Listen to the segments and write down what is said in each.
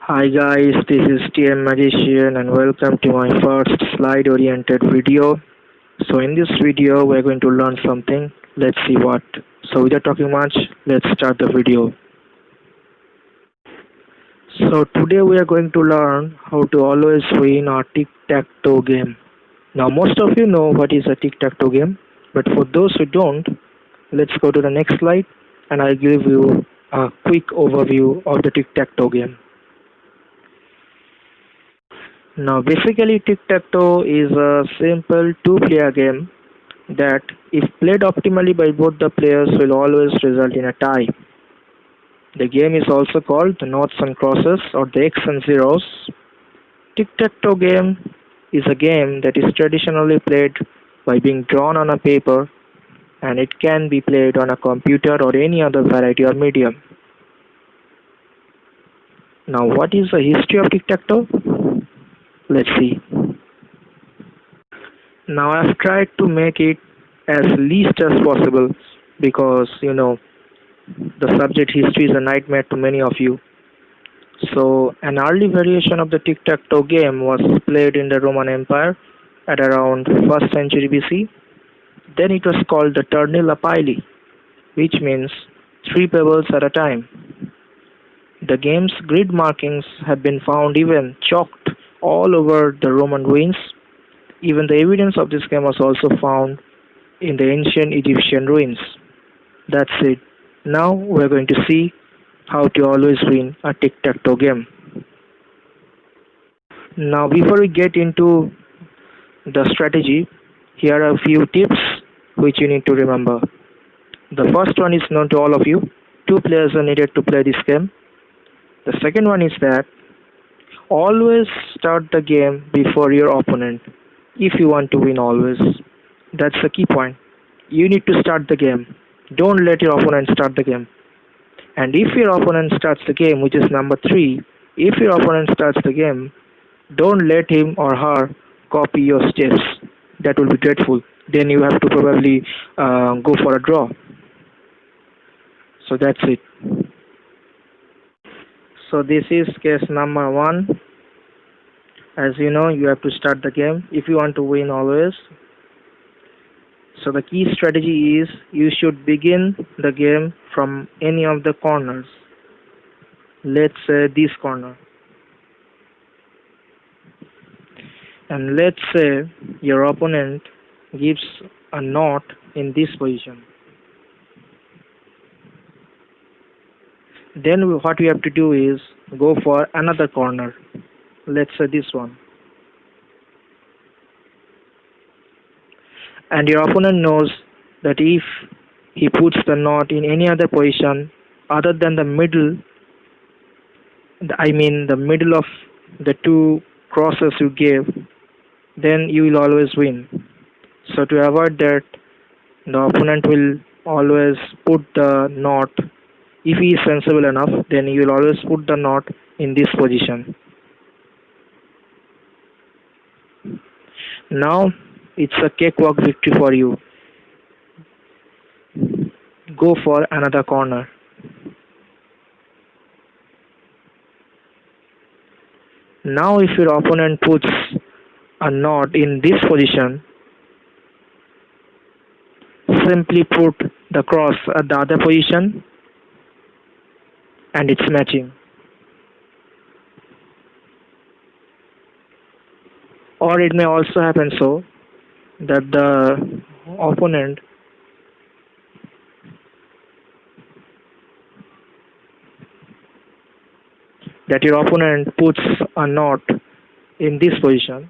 Hi guys, this is TM Magician and welcome to my first slide oriented video. So in this video we're going to learn something. Let's see what. So without talking much, let's start the video. So today we are going to learn how to always win our Tic Tac Toe game. Now most of you know what is a Tic Tac Toe game, but for those who don't, let's go to the next slide and I'll give you a quick overview of the Tic Tac Toe game. Now basically tic-tac-toe is a simple two-player game that if played optimally by both the players will always result in a tie. The game is also called the noughts and crosses or the X and zeros. Tic-tac-toe game is a game that is traditionally played by being drawn on a paper and it can be played on a computer or any other variety of medium. Now what is the history of tic-tac-toe? Let's see. Now I've tried to make it as least as possible because the subject history is a nightmare to many of you. So an early variation of the tic-tac-toe game was played in the Roman Empire at around 1st century BC. Then it was called the turnil a pili, which means 3 pebbles at a time. The game's grid markings have been found even chalked all over the Roman ruins. Even the evidence of this game was also found in the ancient Egyptian ruins. That's it. Now we're going to see how to always win a tic-tac-toe game. Now before we get into the strategy, here are a few tips which you need to remember. The first one is known to all of you. 2 players are needed to play this game. The second one is that always start the game before your opponent if you want to win always. That's the key point. You need to start the game. Don't let your opponent start the game. And if your opponent starts the game, which is number 3, if your opponent starts the game, don't let him or her copy your steps. That will be dreadful. Then you have to probably go for a draw. So that's it. So this is case number 1. As you know, you have to start the game if you want to win always. So the key strategy is you should begin the game from any of the corners. Let's say this corner. And let's say your opponent gives a knot in this position. Then what we have to do is go for another corner. Let's say this one. And your opponent knows that if he puts the knot in any other position other than the middle, the middle of the 2 crosses you gave, then you will always win. So to avoid that, the opponent will always put the knot. If he is sensible enough, then he will always put the knot in this position. Now it's a cakewalk victory for you. Go for another corner. Now if your opponent puts a knot in this position, simply put the cross at the other position and it's matching. Or it may also happen so that your opponent puts a knot in this position.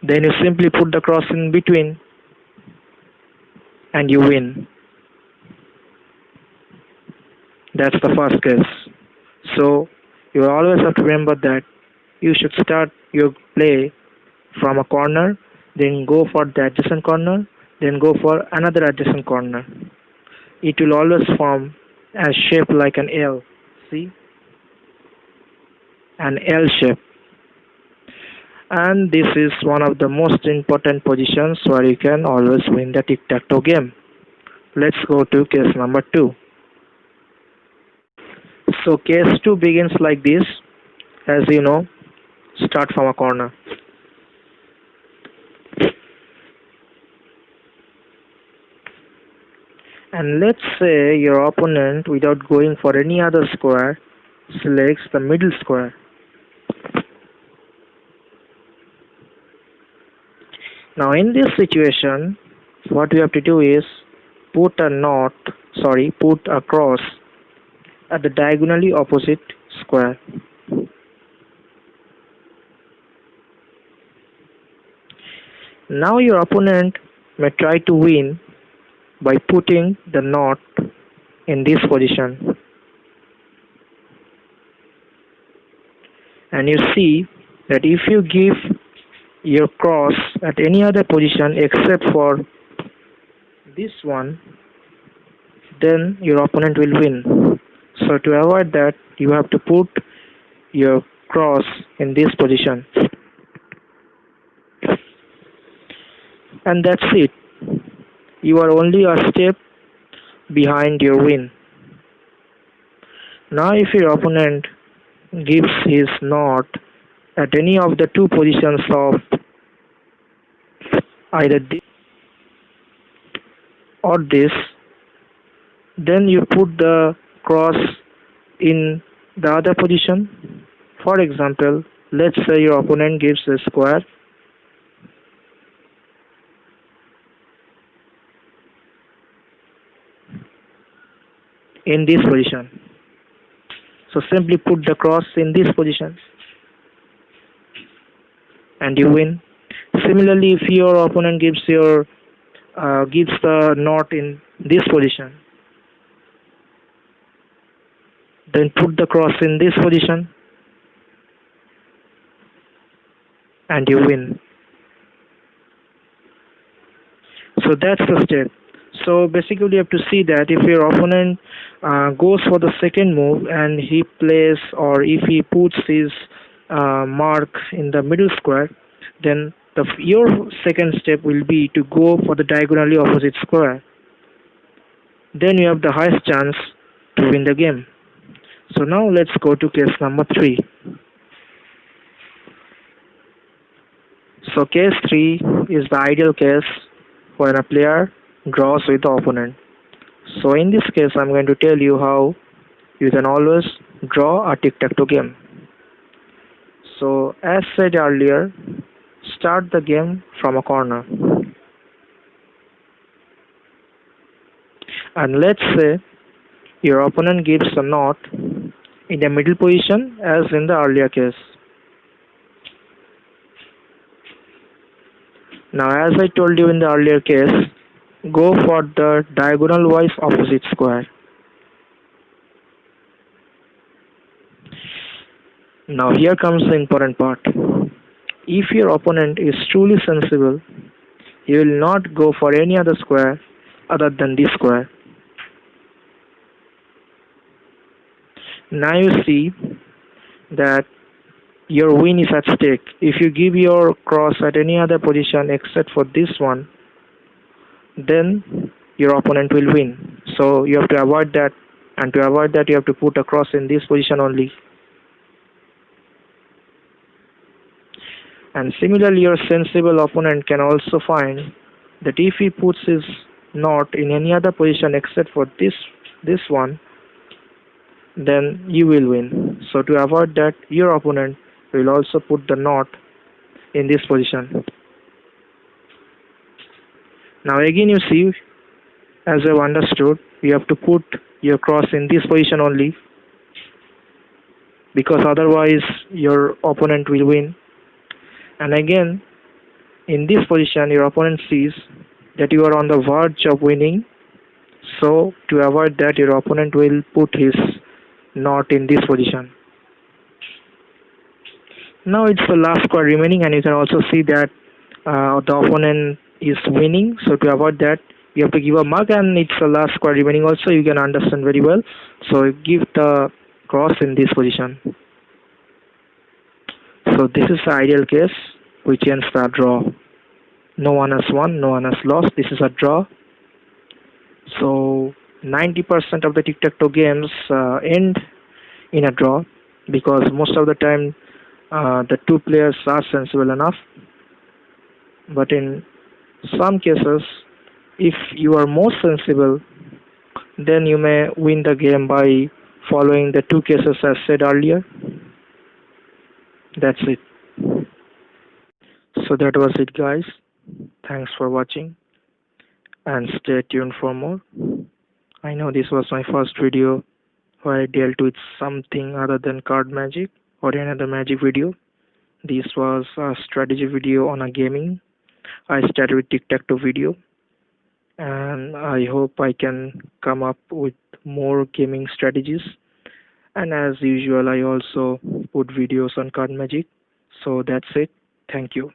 Then you simply put the cross in between and you win. That's the first case. So you always have to remember that you should start your play from a corner, then go for the adjacent corner, then go for another adjacent corner. It will always form a shape like an L. See? An L shape. And this is one of the most important positions where you can always win the tic-tac-toe game. Let's go to case number 2. So case 2 begins like this, as you know, start from a corner. And let's say your opponent, without going for any other square, selects the middle square. Now in this situation, what we have to do is put a cross at the diagonally opposite square. Now your opponent may try to win by putting the knot in this position. And you see that if you give your cross at any other position except for this one, then your opponent will win. So to avoid that, you have to put your cross in this position. And that's it. You are only a step behind your win. Now if your opponent gives his knot at any of the two positions of either this or this, then you put the cross in the other position. For example, let's say your opponent gives a square in this position. So simply put the cross in this position and you win. Similarly, if your opponent gives the knot in this position, then put the cross in this position and you win. So that's the step. So basically you have to see that if your opponent goes for the second move and he plays, or if he puts his mark in the middle square, then your second step will be to go for the diagonally opposite square. Then you have the highest chance to win the game. So now let's go to case number 3. So case 3 is the ideal case when a player draws with the opponent. So in this case, I'm going to tell you how you can always draw a tic-tac-toe game. So as said earlier, start the game from a corner. And let's say your opponent gives a knot in the middle position as in the earlier case. Now as I told you in the earlier case, go for the diagonal wise opposite square. Now here comes the important part. If your opponent is truly sensible, he will not go for any other square other than this square. Now you see that your win is at stake. If you give your cross at any other position except for this one, then your opponent will win. So you have to avoid that, and to avoid that you have to put a cross in this position only. And similarly, your sensible opponent can also find that if he puts his knot in any other position except for this one, then you will win. So to avoid that, your opponent will also put the knot in this position. Now again you see, as I've understood, you have to put your cross in this position only, because otherwise your opponent will win. And again, in this position, your opponent sees that you are on the verge of winning. So to avoid that, your opponent will put his knot in this position. Now it's the last square remaining, and you can also see that the opponent is winning. So to avoid that, you have to give a mark, and it's the last square remaining also. You can understand very well. So give the cross in this position. So this is the ideal case, which ends the draw. No one has won, no one has lost. This is a draw. So 90% of the tic-tac-toe games end in a draw, because most of the time the two players are sensible enough. But in some cases, if you are more sensible, then you may win the game by following the two cases as said earlier. That's it. So that was it, guys. Thanks for watching and stay tuned for more. I know this was my first video where I dealt with something other than card magic or another magic video. This was a strategy video on a gaming. I started with Tic Tac Toe video, and I hope I can come up with more gaming strategies. And as usual, I also put videos on card magic. So that's it. Thank you.